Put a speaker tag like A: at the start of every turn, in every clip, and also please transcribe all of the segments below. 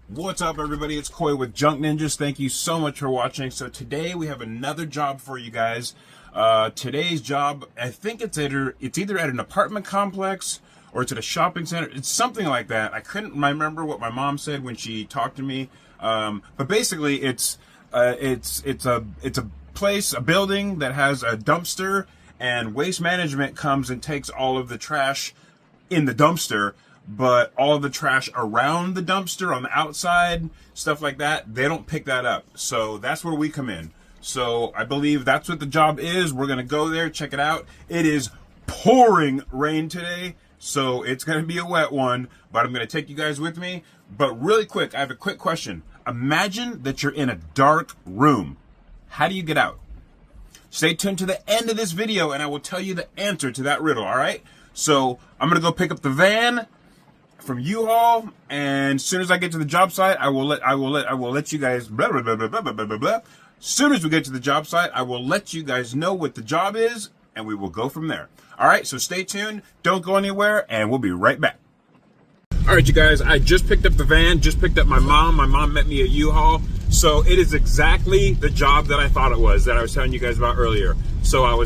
A: What's up, everybody? It's Koi with Junk Ninjas. Thank you so much for watching. So today we have another job for you guys. Today's job, I think it's either at an apartment complex or it's at a shopping center. It's something like that. I couldn't remember what my mom said when she talked to me. But basically, it's a place, a building that has a dumpster, and Waste Management comes and takes all of the trash in the dumpster. But all of the trash around the dumpster, on the outside, stuff like that, they don't pick that up. So that's where we come in. So I believe that's what the job is. We're going to go there, check it out. It is pouring rain today, so it's going to be a wet one. But I'm going to take you guys with me. But really quick, I have a quick question. Imagine that you're in a dark room. How do you get out? Stay tuned to the end of this video, and I will tell you the answer to that riddle, all right? So I'm going to go pick up the van from U-Haul, and as soon as I get to the job site, I will let you guys blah blah blah blah blah blah blah blah. As soon as we get to the job site, I will let you guys know what the job is, and we will go from there. All right, so stay tuned, don't go anywhere, and we'll be right back. All right, you guys, I just picked up the van, just picked up my mom. My mom met me at U-Haul, so it is exactly the job that I thought it was, that I was telling you guys about earlier. So I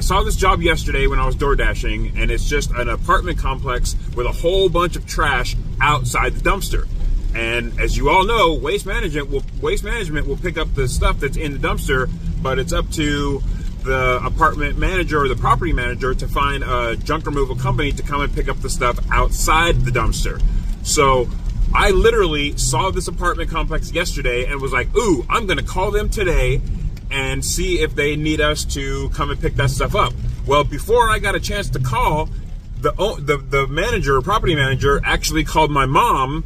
A: saw this job yesterday when I was door dashing, and it's just an apartment complex with a whole bunch of trash outside the dumpster. And as you all know, Waste Management will pick up the stuff that's in the dumpster, but it's up to the apartment manager or the property manager to find a junk removal company to come and pick up the stuff outside the dumpster. So I literally saw this apartment complex yesterday and was like, ooh, I'm gonna call them today and see if they need us to come and pick that stuff up. Well, before I got a chance to call, the manager, property manager, actually called my mom,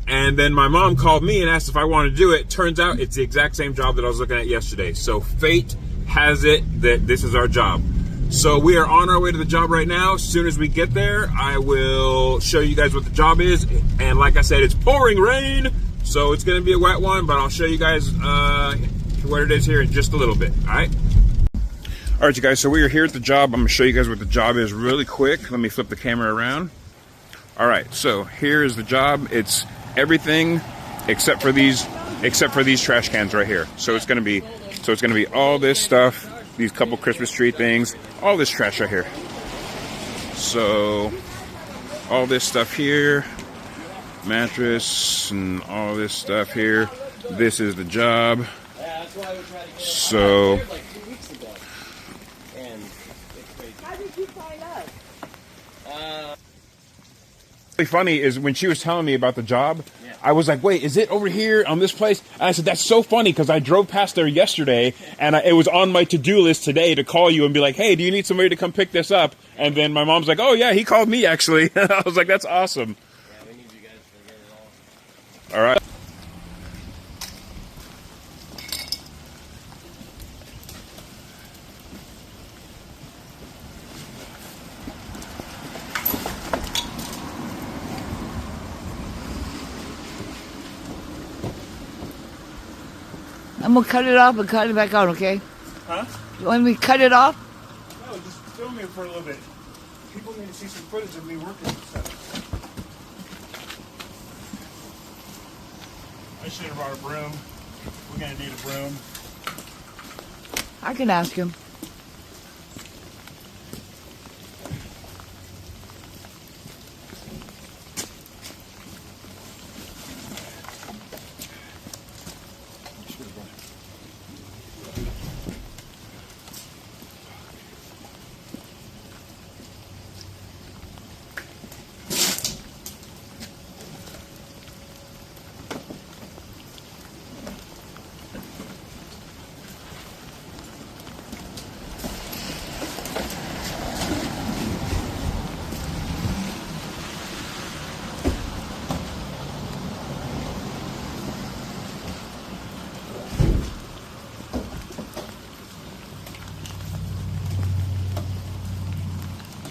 A: and then my mom called me and asked if I wanted to do it. Turns out it's the exact same job that I was looking at yesterday. So fate has it that this is our job. So we are on our way to the job right now. As soon as we get there, I will show you guys what the job is. And like I said, it's pouring rain, so it's gonna be a wet one, but I'll show you guys what it is here in just a little bit, all right? All right, you guys, so we are here at the job. I'm gonna show you guys what the job is really quick. Let me flip the camera around. All right, so here is the job. It's everything except for these trash cans right here. So it's gonna be all this stuff, these couple Christmas tree things, all this trash right here. So all this stuff here, mattress and all this stuff here. This is the job. So
B: how did you find us?
A: Really funny is when she was telling me about the job, I was like, wait, is it over here on this place? And I said, that's so funny because I drove past there yesterday and it was on my to-do list today to call you and be like, hey, do you need somebody to come pick this up? And then my mom's like, oh yeah, he called me actually. I was like, that's awesome.
B: Yeah, we need you guys to get it all.
A: All right.
C: I'm gonna cut it off and cut it back on, okay?
A: Huh?
C: You want me to cut it off?
A: No, just film me for a little bit. People need to see some footage of me working and stuff. I should have brought a broom. We're gonna need a broom.
C: I can ask him.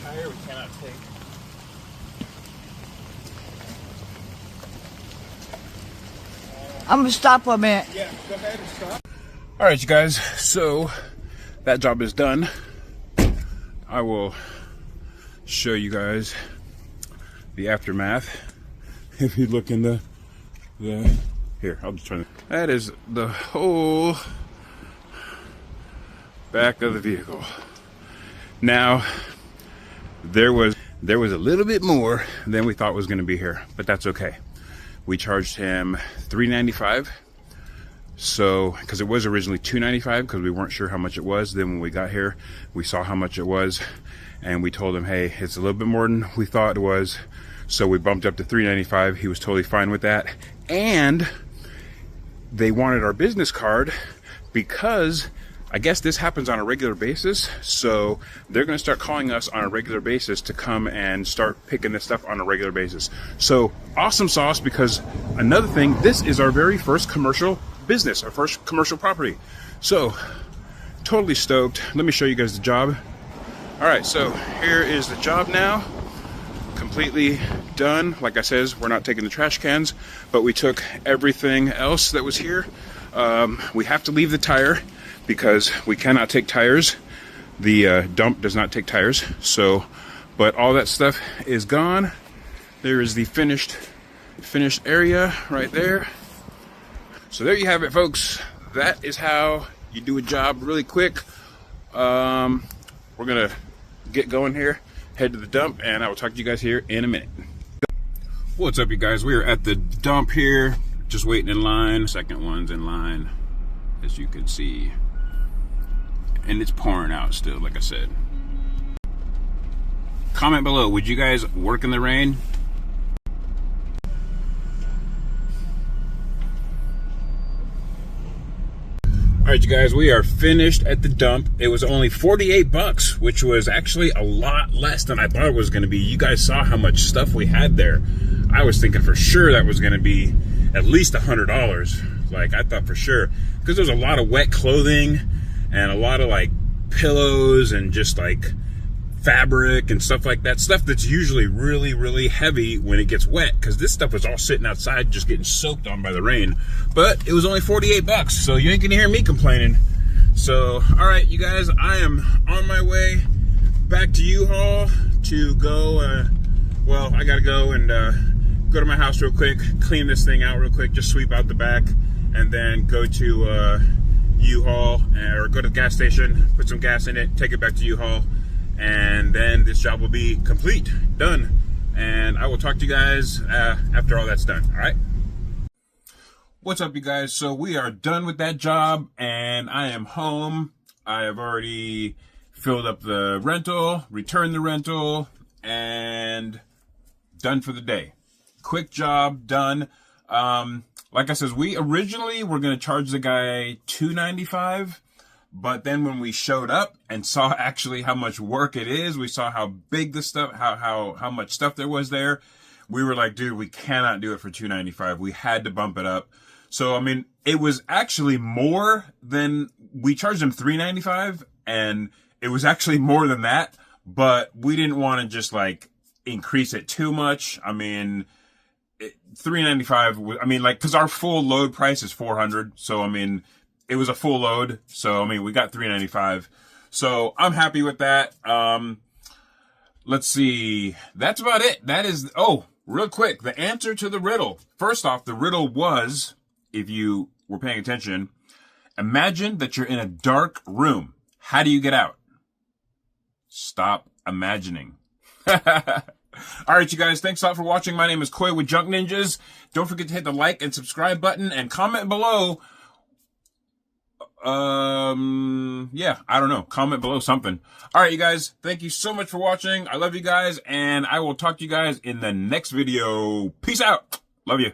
A: Tire we cannot take.
C: I'm gonna stop for a minute.
A: Yeah, go ahead and stop. All right, you guys, so that job is done. I will show you guys the aftermath. If you look in the here, I'll just turn it. That is the whole back of the vehicle. Now, there was a little bit more than we thought was going to be here, but that's okay. We charged him $395. So, because it was originally $295, because we weren't sure how much it was. Then when we got here, we saw how much it was, and we told him, hey, it's a little bit more than we thought it was. So we bumped up to $395. He was totally fine with that. And they wanted our business card because I guess this happens on a regular basis. So they're going to start calling us on a regular basis to come and start picking this stuff on a regular basis. So awesome sauce, because another thing, this is our very first commercial business, our first commercial property. So totally stoked. Let me show you guys the job. All right, so here is the job now. Completely done. Like I says, we're not taking the trash cans, but we took everything else that was here. We have to leave the tire because we cannot take tires. The dump does not take tires. So, but all that stuff is gone. There is the finished area right there. So there you have it, folks. That is how you do a job really quick. We're gonna get going here, head to the dump, and I will talk to you guys here in a minute. What's up, you guys? We are at the dump here, just waiting in line. Second one's in line, as you can see. And it's pouring out still, like I said. Comment below, would you guys work in the rain? All right, you guys, we are finished at the dump. It was only 48 bucks, which was actually a lot less than I thought it was going to be. You guys saw how much stuff we had there. I was thinking for sure that was going to be at least $100. Like, I thought for sure, because there's a lot of wet clothing and a lot of like pillows and just like fabric and stuff like that. Stuff that's usually really, really heavy when it gets wet, because this stuff was all sitting outside just getting soaked on by the rain. But it was only 48 bucks, so you ain't gonna hear me complaining. So, all right, you guys, I am on my way back to U-Haul to go, well, I gotta go and go to my house real quick, clean this thing out real quick, just sweep out the back, and then go to U-Haul, or go to the gas station, put some gas in it, take it back to U-Haul, and then this job will be complete, done. And I will talk to you guys after all that's done. All right. What's up, you guys? So we are done with that job, and I am home. I have already filled up the rental, returned the rental, and done for the day. Quick job, done. Like I says, we originally were going to charge the guy $295. But then when we showed up and saw actually how much work it is, we saw how big the stuff, how much stuff there was there, we were like, dude, we cannot do it for $295. We had to bump it up. So, I mean, it was actually more than, we charged him $395, and it was actually more than that, but we didn't want to just like increase it too much. I mean, $395, I mean, like, cause our full load price is $400. So, I mean, it was a full load, so I mean, we got $395. So I'm happy with that. Let's see. That's about it. That is, oh, real quick, the answer to the riddle. First off, the riddle was, if you were paying attention, imagine that you're in a dark room. How do you get out? Stop imagining. All right, you guys, thanks a lot for watching. My name is Koi with Junk Ninjas. Don't forget to hit the like and subscribe button and comment below. Yeah, I don't know. Comment below something. All right, you guys, thank you so much for watching. I love you guys, and I will talk to you guys in the next video. Peace out. Love you.